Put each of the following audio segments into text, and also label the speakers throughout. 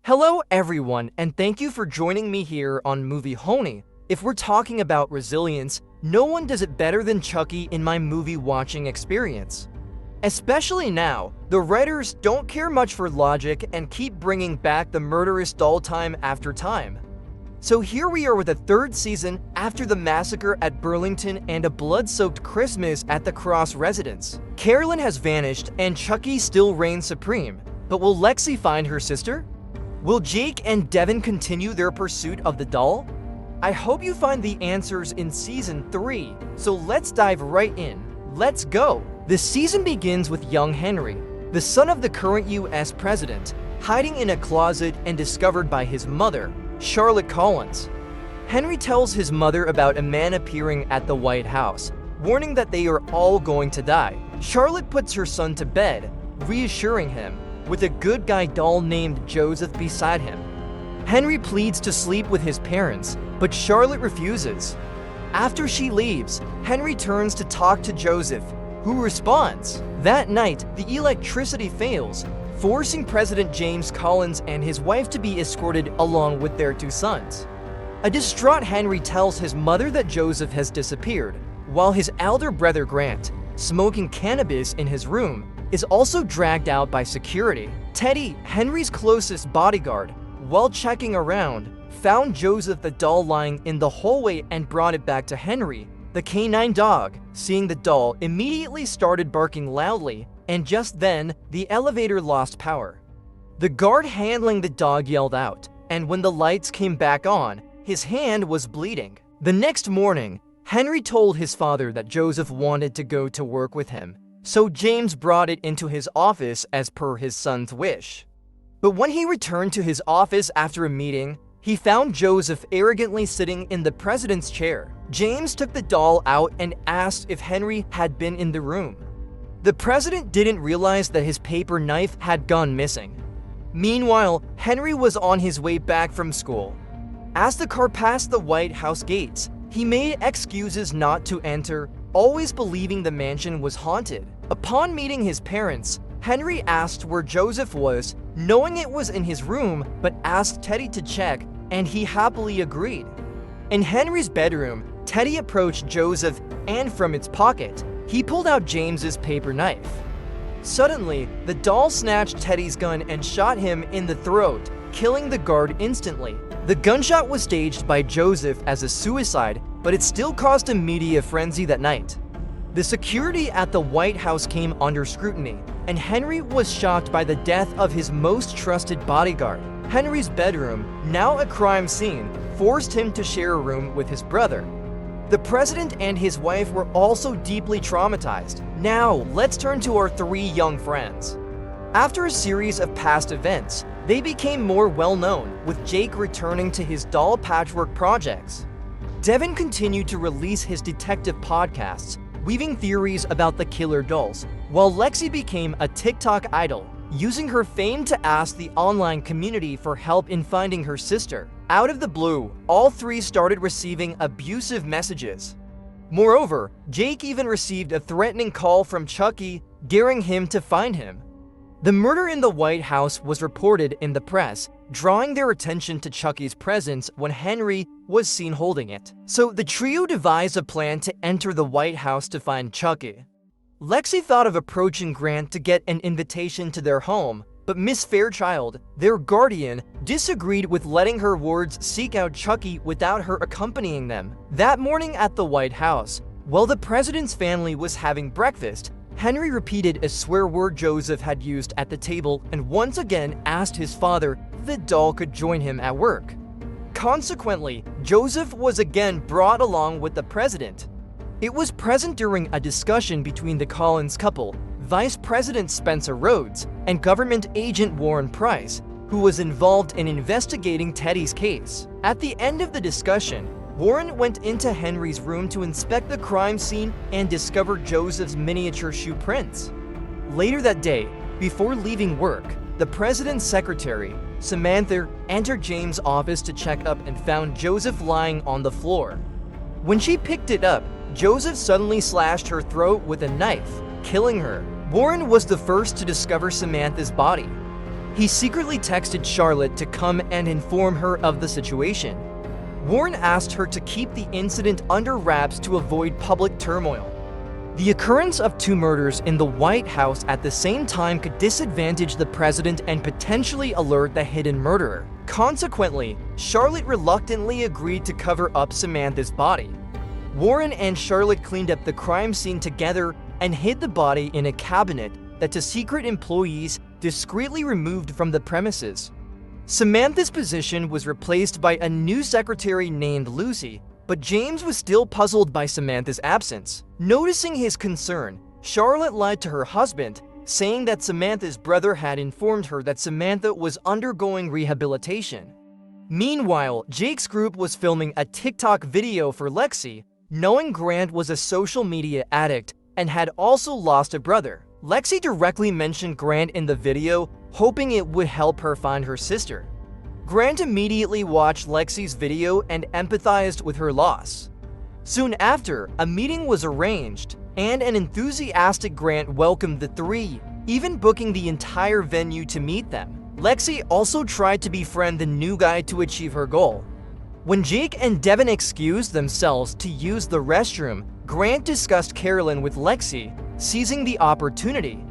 Speaker 1: Hello everyone, and thank you for joining me here on Movie Honey. If we're talking about resilience, no one does it better than Chucky in my movie watching experience. Especially now, the writers don't care much for logic and keep bringing back the murderous doll time after time. So here we are with a third season after the massacre at Burlington and a blood-soaked Christmas at the Cross residence. Carolyn has vanished and Chucky still reigns supreme, but will Lexi find her sister? Will Jake and Devin continue their pursuit of the doll? I hope you find the answers in Season 3, so let's dive right in. Let's go! The season begins with young Henry, the son of the current US president, hiding in a closet and discovered by his mother, Charlotte Collins. Henry tells his mother about a man appearing at the White House, warning that they are all going to die. Charlotte puts her son to bed, reassuring him, with a good guy doll named Joseph beside him. Henry pleads to sleep with his parents, but Charlotte refuses. After she leaves, Henry turns to talk to Joseph, who responds. That night, the electricity fails, forcing President James Collins and his wife to be escorted along with their two sons. A distraught Henry tells his mother that Joseph has disappeared, while his elder brother Grant, smoking cannabis in his room, is also dragged out by security. Teddy, Henry's closest bodyguard, while checking around, found Joseph the doll lying in the hallway and brought it back to Henry. The canine dog, seeing the doll, immediately started barking loudly, and just then, the elevator lost power. The guard handling the dog yelled out, and when the lights came back on, his hand was bleeding. The next morning, Henry told his father that Joseph wanted to go to work with him, so James brought it into his office as per his son's wish. But when he returned to his office after a meeting, he found Joseph arrogantly sitting in the president's chair. James took the doll out and asked if Henry had been in the room. The president didn't realize that his paper knife had gone missing. Meanwhile, Henry was on his way back from school. As the car passed the White House gates, he made excuses not to enter, always believing the mansion was haunted. Upon meeting his parents, Henry asked where Joseph was, knowing it was in his room, but asked Teddy to check, and he happily agreed. In Henry's bedroom, Teddy approached Joseph, and from its pocket, he pulled out James's paper knife. Suddenly, the doll snatched Teddy's gun and shot him in the throat, killing the guard instantly. The gunshot was staged by Joseph as a suicide, but it still caused a media frenzy that night. The security at the White House came under scrutiny, and Henry was shocked by the death of his most trusted bodyguard. Henry's bedroom, now a crime scene, forced him to share a room with his brother. The president and his wife were also deeply traumatized. Now, let's turn to our three young friends. After a series of past events, they became more well-known, with Jake returning to his doll patchwork projects. Devin continued to release his detective podcasts, weaving theories about the killer dolls, while Lexi became a TikTok idol, using her fame to ask the online community for help in finding her sister. Out of the blue, all three started receiving abusive messages. Moreover, Jake even received a threatening call from Chucky, daring him to find him. The murder in the White House was reported in the press, drawing their attention to Chucky's presence when Henry was seen holding it. So the trio devised a plan to enter the White House to find Chucky. Lexi thought of approaching Grant to get an invitation to their home, but Miss Fairchild, their guardian, disagreed with letting her wards seek out Chucky without her accompanying them. That morning at the White House, while the president's family was having breakfast, Henry repeated a swear word Joseph had used at the table and once again asked his father if the doll could join him at work. Consequently, Joseph was again brought along with the president. It was present during a discussion between the Collins couple, Vice President Spencer Rhodes, and government agent Warren Price, who was involved in investigating Teddy's case. At the end of the discussion, Warren went into Henry's room to inspect the crime scene and discovered Joseph's miniature shoe prints. Later that day, before leaving work, the president's secretary, Samantha, entered James' office to check up and found Joseph lying on the floor. When she picked it up, Joseph suddenly slashed her throat with a knife, killing her. Warren was the first to discover Samantha's body. He secretly texted Charlotte to come and inform her of the situation. Warren asked her to keep the incident under wraps to avoid public turmoil. The occurrence of 2 murders in the White House at the same time could disadvantage the president and potentially alert the hidden murderer. Consequently, Charlotte reluctantly agreed to cover up Samantha's body. Warren and Charlotte cleaned up the crime scene together and hid the body in a cabinet that the secret employees discreetly removed from the premises. Samantha's position was replaced by a new secretary named Lucy, but James was still puzzled by Samantha's absence. Noticing his concern, Charlotte lied to her husband, saying that Samantha's brother had informed her that Samantha was undergoing rehabilitation. Meanwhile, Jake's group was filming a TikTok video for Lexi, knowing Grant was a social media addict and had also lost a brother. Lexi directly mentioned Grant in the video, hoping it would help her find her sister. Grant immediately watched Lexi's video and empathized with her loss. Soon after, a meeting was arranged, and an enthusiastic Grant welcomed the 3, even booking the entire venue to meet them. Lexi also tried to befriend the new guy to achieve her goal. When Jake and Devin excused themselves to use the restroom, Grant discussed Carolyn with Lexi, seizing the opportunity.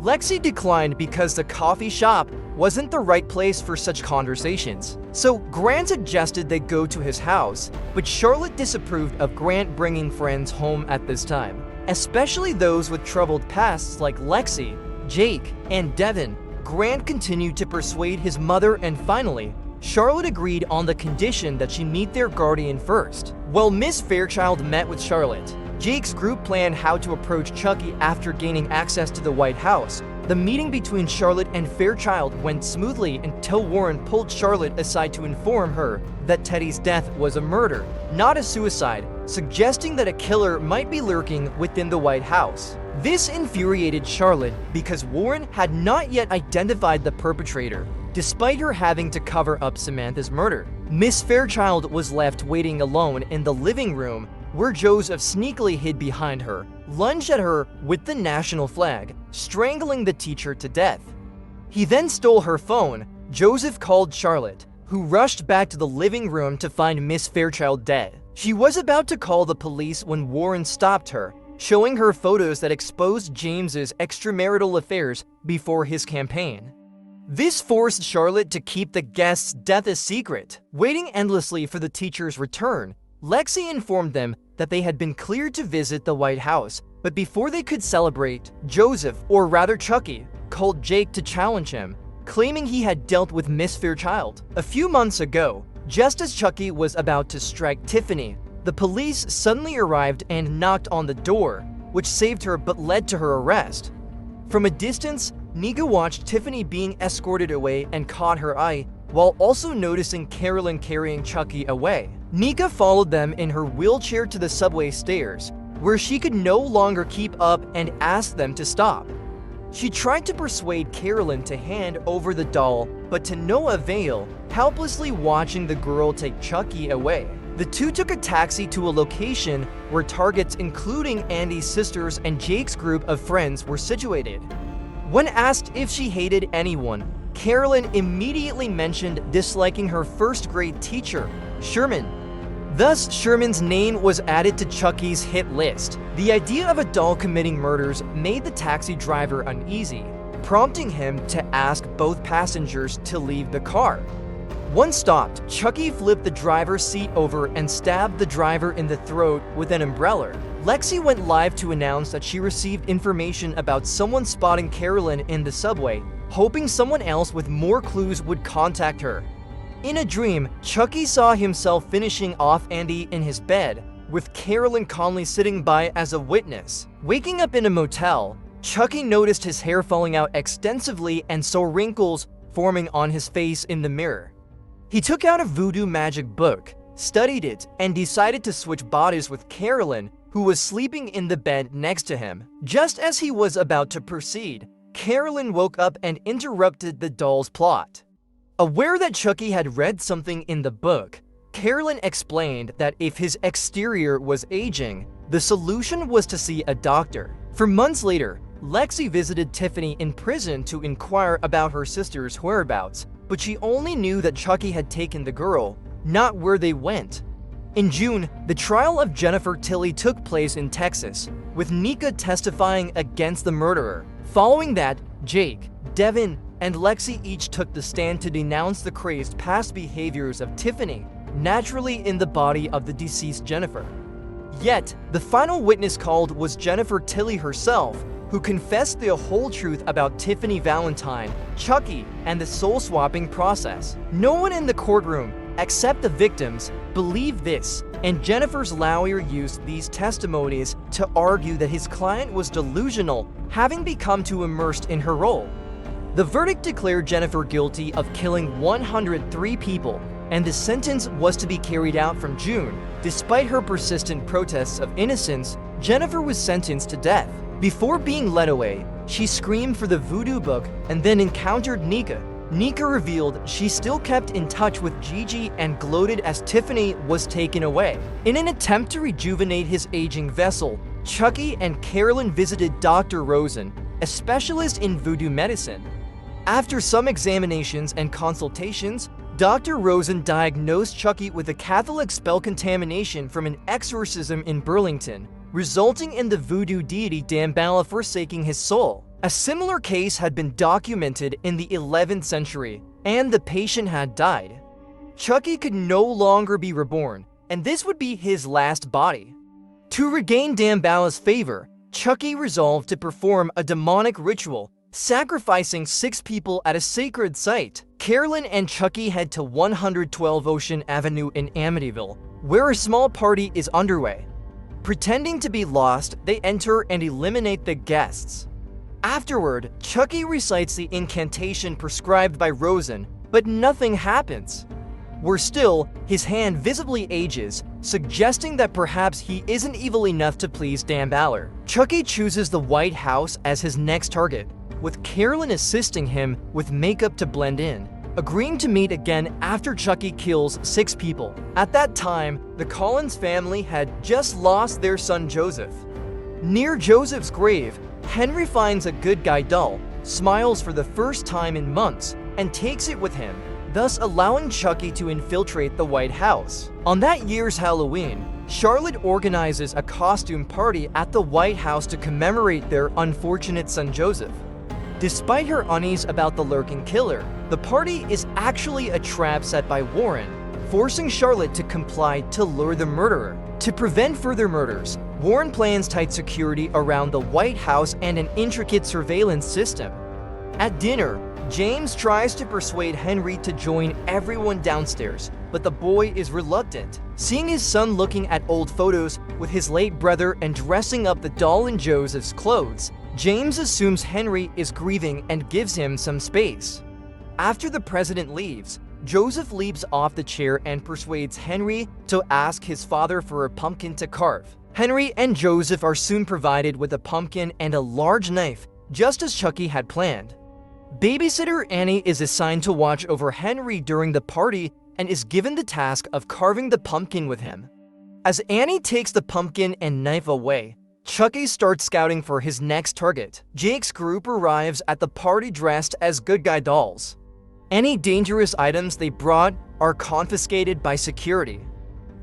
Speaker 1: Lexi declined because the coffee shop wasn't the right place for such conversations. So Grant suggested they go to his house, but Charlotte disapproved of Grant bringing friends home at this time, especially those with troubled pasts like Lexi, Jake, and Devin. Grant continued to persuade his mother, and finally, Charlotte agreed on the condition that she meet their guardian first. While Miss Fairchild met with Charlotte, Jake's group planned how to approach Chucky after gaining access to the White House. The meeting between Charlotte and Fairchild went smoothly until Warren pulled Charlotte aside to inform her that Teddy's death was a murder, not a suicide, suggesting that a killer might be lurking within the White House. This infuriated Charlotte because Warren had not yet identified the perpetrator, despite her having to cover up Samantha's murder. Miss Fairchild was left waiting alone in the living room, where Joseph sneakily hid behind her, lunged at her with the national flag, strangling the teacher to death. He then stole her phone. Joseph called Charlotte, who rushed back to the living room to find Miss Fairchild dead. She was about to call the police when Warren stopped her, showing her photos that exposed James's extramarital affairs before his campaign. This forced Charlotte to keep the guest's death a secret. Waiting endlessly for the teacher's return, Lexi informed them that they had been cleared to visit the White House, but before they could celebrate, Joseph, or rather Chucky, called Jake to challenge him, claiming he had dealt with Miss Fairchild. A few months ago, just as Chucky was about to strike Tiffany, the police suddenly arrived and knocked on the door, which saved her but led to her arrest. From a distance, Nika watched Tiffany being escorted away and caught her eye, while also noticing Carolyn carrying Chucky away. Nika followed them in her wheelchair to the subway stairs, where she could no longer keep up and asked them to stop. She tried to persuade Carolyn to hand over the doll, but to no avail, helplessly watching the girl take Chucky away. The two took a taxi to a location where targets including Andy's sisters and Jake's group of friends were situated. When asked if she hated anyone, Carolyn immediately mentioned disliking her first-grade teacher, Sherman. Thus, Sherman's name was added to Chucky's hit list. The idea of a doll committing murders made the taxi driver uneasy, prompting him to ask both passengers to leave the car. Once stopped, Chucky flipped the driver's seat over and stabbed the driver in the throat with an umbrella. Lexi went live to announce that she received information about someone spotting Carolyn in the subway, hoping someone else with more clues would contact her. In a dream, Chucky saw himself finishing off Andy in his bed, with Carolyn calmly sitting by as a witness. Waking up in a motel, Chucky noticed his hair falling out extensively and saw wrinkles forming on his face in the mirror. He took out a voodoo magic book, studied it, and decided to switch bodies with Carolyn, who was sleeping in the bed next to him. Just as he was about to proceed, Carolyn woke up and interrupted the doll's plot. Aware that Chucky had read something in the book, Carolyn explained that if his exterior was aging, the solution was to see a doctor. For months later, Lexi visited Tiffany in prison to inquire about her sister's whereabouts, but she only knew that Chucky had taken the girl, not where they went. In June, the trial of Jennifer Tilly took place in Texas, with Nika testifying against the murderer. Following that, Jake, Devin, and Lexi each took the stand to denounce the crazed past behaviors of Tiffany, naturally in the body of the deceased Jennifer. Yet, the final witness called was Jennifer Tilly herself, who confessed the whole truth about Tiffany Valentine, Chucky, and the soul-swapping process. No one in the courtroom, except the victims, believed this, and Jennifer's lawyer used these testimonies to argue that his client was delusional, having become too immersed in her role. The verdict declared Jennifer guilty of killing 103 people, and the sentence was to be carried out from June. Despite her persistent protests of innocence, Jennifer was sentenced to death. Before being led away, she screamed for the voodoo book and then encountered Nika. Nika revealed she still kept in touch with Gigi and gloated as Tiffany was taken away. In an attempt to rejuvenate his aging vessel, Chucky and Carolyn visited Dr. Rosen, a specialist in voodoo medicine. After some examinations and consultations, Dr. Rosen diagnosed Chucky with a Catholic spell contamination from an exorcism in Burlington, resulting in the voodoo deity Damballa forsaking his soul. A similar case had been documented in the 11th century, and the patient had died. Chucky could no longer be reborn, and this would be his last body. To regain Damballa's favor, Chucky resolved to perform a demonic ritual, sacrificing 6 people at a sacred site. Carolyn and Chucky head to 112 Ocean Avenue in Amityville, where a small party is underway. Pretending to be lost, they enter and eliminate the guests. Afterward, Chucky recites the incantation prescribed by Rosen, but nothing happens. Worse still, his hand visibly ages, suggesting that perhaps he isn't evil enough to please Damballa. Chucky chooses the White House as his next target, with Carolyn assisting him with makeup to blend in, agreeing to meet again after Chucky kills 6 people. At that time, the Collins family had just lost their son Joseph. Near Joseph's grave, Henry finds a good guy doll, smiles for the first time in months, and takes it with him, thus allowing Chucky to infiltrate the White House. On that year's Halloween, Charlotte organizes a costume party at the White House to commemorate their unfortunate son Joseph. Despite her unease about the lurking killer, the party is actually a trap set by Warren, forcing Charlotte to comply to lure the murderer. To prevent further murders, Warren plans tight security around the White House and an intricate surveillance system. At dinner, James tries to persuade Henry to join everyone downstairs, but the boy is reluctant. Seeing his son looking at old photos with his late brother and dressing up the doll in Joseph's clothes, James assumes Henry is grieving and gives him some space. After the president leaves, Joseph leaps off the chair and persuades Henry to ask his father for a pumpkin to carve. Henry and Joseph are soon provided with a pumpkin and a large knife, just as Chucky had planned. Babysitter Annie is assigned to watch over Henry during the party and is given the task of carving the pumpkin with him. As Annie takes the pumpkin and knife away, Chucky starts scouting for his next target. Jake's group arrives at the party dressed as good guy dolls. Any dangerous items they brought are confiscated by security.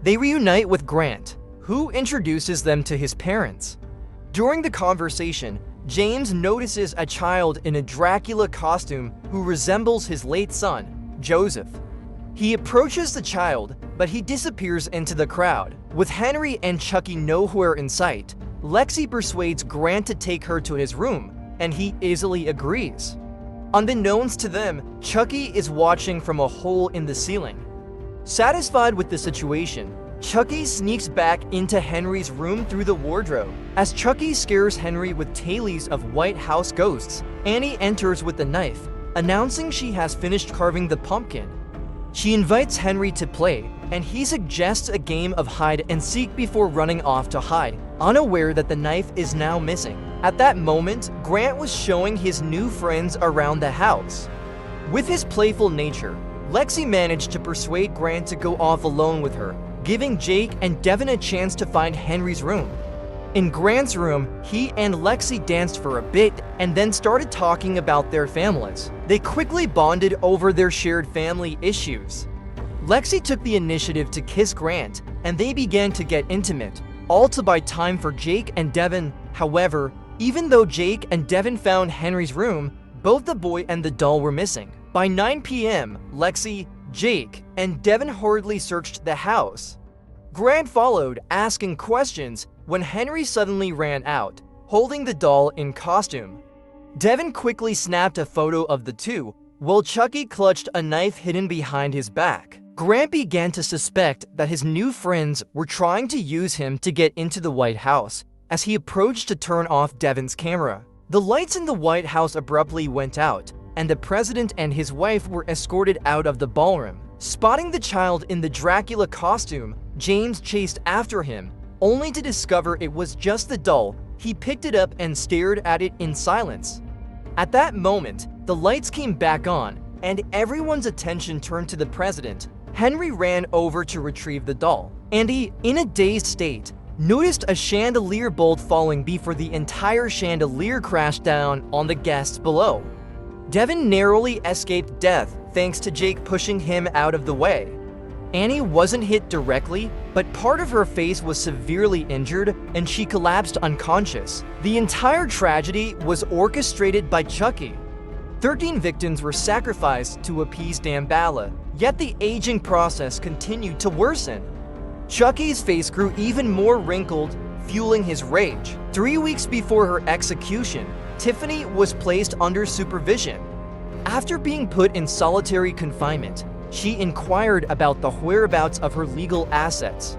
Speaker 1: They reunite with Grant, who introduces them to his parents. During the conversation, James notices a child in a Dracula costume who resembles his late son, Joseph. He approaches the child, but he disappears into the crowd. With Henry and Chucky nowhere in sight, Lexi persuades Grant to take her to his room, and he easily agrees. Unbeknownst to them, Chucky is watching from a hole in the ceiling. Satisfied with the situation, Chucky sneaks back into Henry's room through the wardrobe. As Chucky scares Henry with tales of White House ghosts, Annie enters with the knife, announcing she has finished carving the pumpkin. She invites Henry to play, and he suggests a game of hide and seek before running off to hide, unaware that the knife is now missing. At that moment, Grant was showing his new friends around the house. With his playful nature, Lexi managed to persuade Grant to go off alone with her, giving Jake and Devin a chance to find Henry's room. In Grant's room, he and Lexi danced for a bit and then started talking about their families. They quickly bonded over their shared family issues. Lexi took the initiative to kiss Grant, and they began to get intimate, all to buy time for Jake and Devin. However, even though Jake and Devin found Henry's room, both the boy and the doll were missing. By 9 p.m., Lexi, Jake, and Devin hurriedly searched the house. Grant followed, asking questions, when Henry suddenly ran out, holding the doll in costume. Devin quickly snapped a photo of the two, while Chucky clutched a knife hidden behind his back. Grant began to suspect that his new friends were trying to use him to get into the White House as he approached to turn off Devin's camera. The lights in the White House abruptly went out, and the president and his wife were escorted out of the ballroom. Spotting the child in the Dracula costume, James chased after him, only to discover it was just the doll. He picked it up and stared at it in silence. At that moment, the lights came back on, and everyone's attention turned to the president. Henry ran over to retrieve the doll, and he, in a dazed state, noticed a chandelier bolt falling before the entire chandelier crashed down on the guests below. Devin narrowly escaped death thanks to Jake pushing him out of the way. Annie wasn't hit directly, but part of her face was severely injured and she collapsed unconscious. The entire tragedy was orchestrated by Chucky. 13 victims were sacrificed to appease Damballa, yet the aging process continued to worsen. Chucky's face grew even more wrinkled, fueling his rage. 3 weeks before her execution, Tiffany was placed under supervision. After being put in solitary confinement, she inquired about the whereabouts of her legal assets.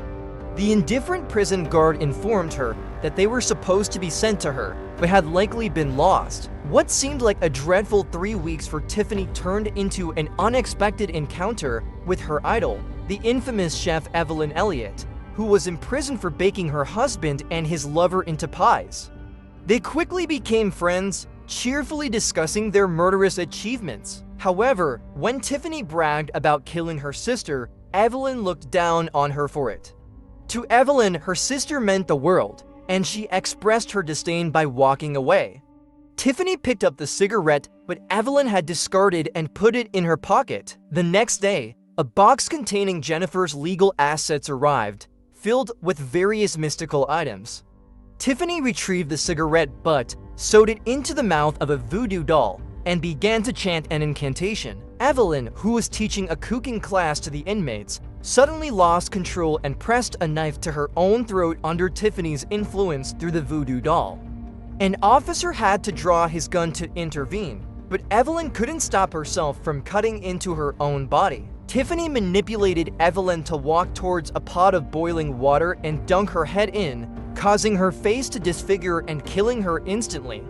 Speaker 1: The indifferent prison guard informed her that they were supposed to be sent to her, but had likely been lost. What seemed like a dreadful 3 weeks for Tiffany turned into an unexpected encounter with her idol, the infamous chef Evelyn Elliott, who was imprisoned for baking her husband and his lover into pies. They quickly became friends, cheerfully discussing their murderous achievements. However, when Tiffany bragged about killing her sister, Evelyn looked down on her for it. To Evelyn, her sister meant the world, and she expressed her disdain by walking away. Tiffany picked up the cigarette, but Evelyn had discarded and put it in her pocket. The next day, a box containing Jennifer's legal assets arrived, filled with various mystical items. Tiffany retrieved the cigarette butt, sewed it into the mouth of a voodoo doll, and began to chant an incantation. Evelyn, who was teaching a cooking class to the inmates, suddenly lost control and pressed a knife to her own throat under Tiffany's influence through the voodoo doll. An officer had to draw his gun to intervene, but Evelyn couldn't stop herself from cutting into her own body. Tiffany manipulated Evelyn to walk towards a pot of boiling water and dunk her head in, causing her face to disfigure and killing her instantly.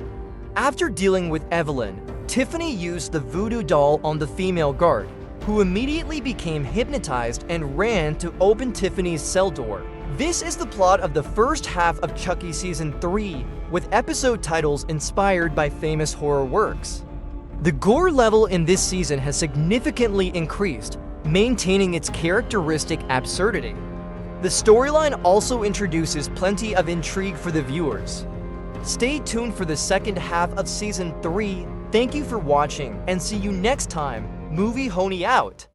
Speaker 1: After dealing with Evelyn, Tiffany used the voodoo doll on the female guard, who immediately became hypnotized and ran to open Tiffany's cell door. This is the plot of the first half of Chucky Season 3, with episode titles inspired by famous horror works. The gore level in this season has significantly increased, maintaining its characteristic absurdity. The storyline also introduces plenty of intrigue for the viewers. Stay tuned for the second half of Season 3. Thank you for watching, and see you next time. Movie Honey out!